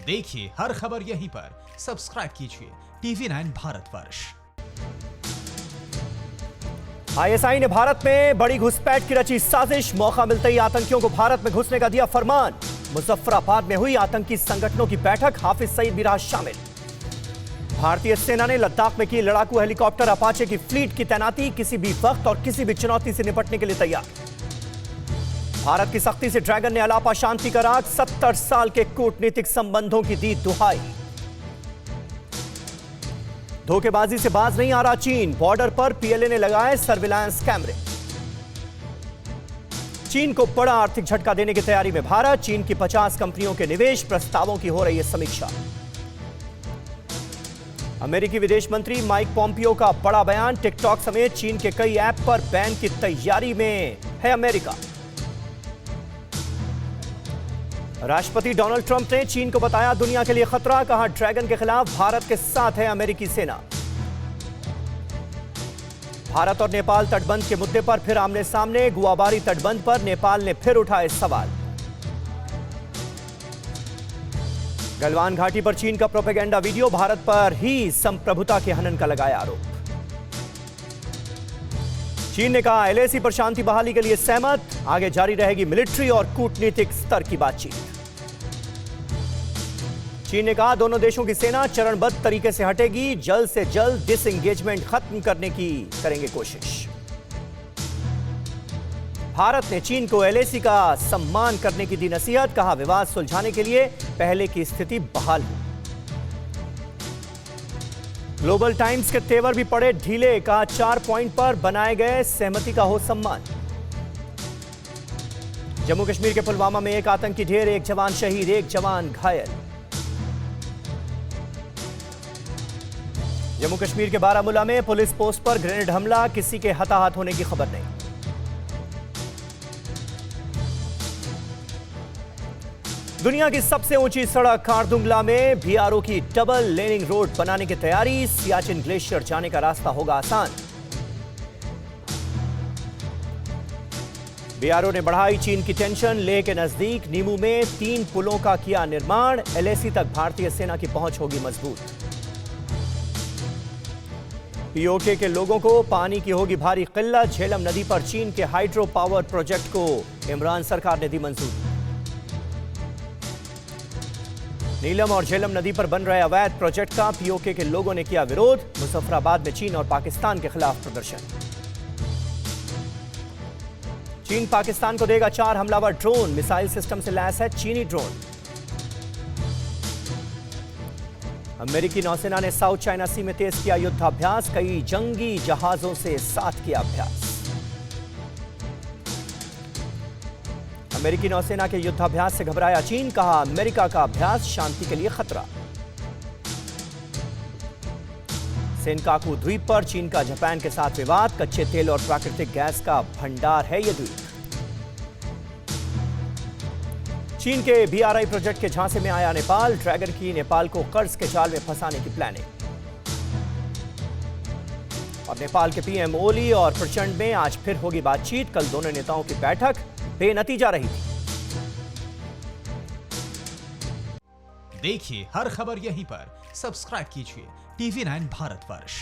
देखिए हर खबर यहीं पर, सब्सक्राइब कीजिए TV9 भारतवर्ष। आईएसआई ने भारत में बड़ी घुसपैठ की रची साजिश, मौका मिलते ही आतंकियों को भारत में घुसने का दिया फरमान। मुजफ्फराबाद में हुई आतंकी संगठनों की बैठक, हाफिज सईद भी रहा शामिल। भारतीय सेना ने लद्दाख में की लड़ाकू हेलीकॉप्टर अपाचे की फ्लीट की तैनाती, किसी भी वक्त और किसी भी चुनौती से निपटने के लिए तैयार। भारत की सख्ती से ड्रैगन ने अलापा शांति का राग, 70 साल के कूटनीतिक संबंधों की दी दुहाई। धोखेबाजी से बाज नहीं आ रहा चीन, बॉर्डर पर पीएलए ने लगाए सर्विलांस कैमरे। चीन को बड़ा आर्थिक झटका देने की तैयारी में भारत, चीन की 50 कंपनियों के निवेश प्रस्तावों की हो रही है समीक्षा। अमेरिकी विदेश मंत्री माइक पॉम्पियो का बड़ा बयान, टिकटॉक समेत चीन के कई ऐप पर बैन की तैयारी में है अमेरिका। राष्ट्रपति डोनाल्ड ट्रंप ने चीन को बताया दुनिया के लिए खतरा, कहा ड्रैगन के खिलाफ भारत के साथ है अमेरिकी सेना। भारत और नेपाल तटबंध के मुद्दे पर फिर आमने सामने, गुआबारी तटबंध पर नेपाल ने फिर उठाए सवाल। गलवान घाटी पर चीन का प्रोपेगेंडा वीडियो, भारत पर ही संप्रभुता के हनन का लगाया आरोप। चीन ने कहा एलएसी पर शांति बहाली के लिए सहमत, आगे जारी रहेगी मिलिट्री और कूटनीतिक स्तर की बातचीत। चीन ने कहा दोनों देशों की सेना चरणबद्ध तरीके से हटेगी, जल्द से जल्द डिसएंगेजमेंट खत्म करने की करेंगे कोशिश। भारत ने चीन को एलएसी का सम्मान करने की दी नसीहत, कहा विवाद सुलझाने के लिए पहले की स्थिति बहाल हो। ग्लोबल टाइम्स के तेवर भी पड़े ढीले, कहा 4 पॉइंट पर बनाए गए सहमति का हो सम्मान। जम्मू कश्मीर के पुलवामा में एक आतंकी ढेर, एक जवान शहीद, एक जवान घायल। जम्मू कश्मीर के बारामूला में पुलिस पोस्ट पर ग्रेनेड हमला, किसी के हताहत होने की खबर नहीं। दुनिया की सबसे ऊंची सड़क खारदुंगला में बीआरओ की डबल लेनिंग रोड बनाने की तैयारी, सियाचिन ग्लेशियर जाने का रास्ता होगा आसान। बीआरओ ने बढ़ाई चीन की टेंशन, लेह के नजदीक नीमू में 3 पुलों का किया निर्माण, एलएसी तक भारतीय सेना की पहुंच होगी मजबूत। पीओके के लोगों को पानी की होगी भारी किल्लत, झेलम नदी पर चीन के हाइड्रो पावर प्रोजेक्ट को इमरान सरकार ने दी मंजूरी। नीलम और झेलम नदी पर बन रहे अवैध प्रोजेक्ट का पीओके के लोगों ने किया विरोध, मुजफ्फराबाद में चीन और पाकिस्तान के खिलाफ प्रदर्शन। चीन पाकिस्तान को देगा 4 हमलावर ड्रोन, मिसाइल सिस्टम से लैस है चीनी ड्रोन। अमेरिकी नौसेना ने साउथ चाइना सी में तेज किया युद्धाभ्यास, कई जंगी जहाजों से साथ किया अभ्यास। अमेरिकी नौसेना के युद्धाभ्यास से घबराया चीन, कहा अमेरिका का अभ्यास शांति के लिए खतरा। सेनकाकू द्वीप पर चीन का जापान के साथ विवाद, कच्चे तेल और प्राकृतिक गैस का भंडार है यह द्वीप। चीन के बीआरआई प्रोजेक्ट के झांसे में आया नेपाल, ड्रैगन की नेपाल को कर्ज के जाल में फंसाने की प्लानिंग। और नेपाल के पीएम ओली और प्रचंड में आज फिर होगी बातचीत, कल दोनों नेताओं की बैठक बेनतीजा रही थी। देखिए हर खबर यहीं पर, सब्सक्राइब कीजिए TV9 भारतवर्ष।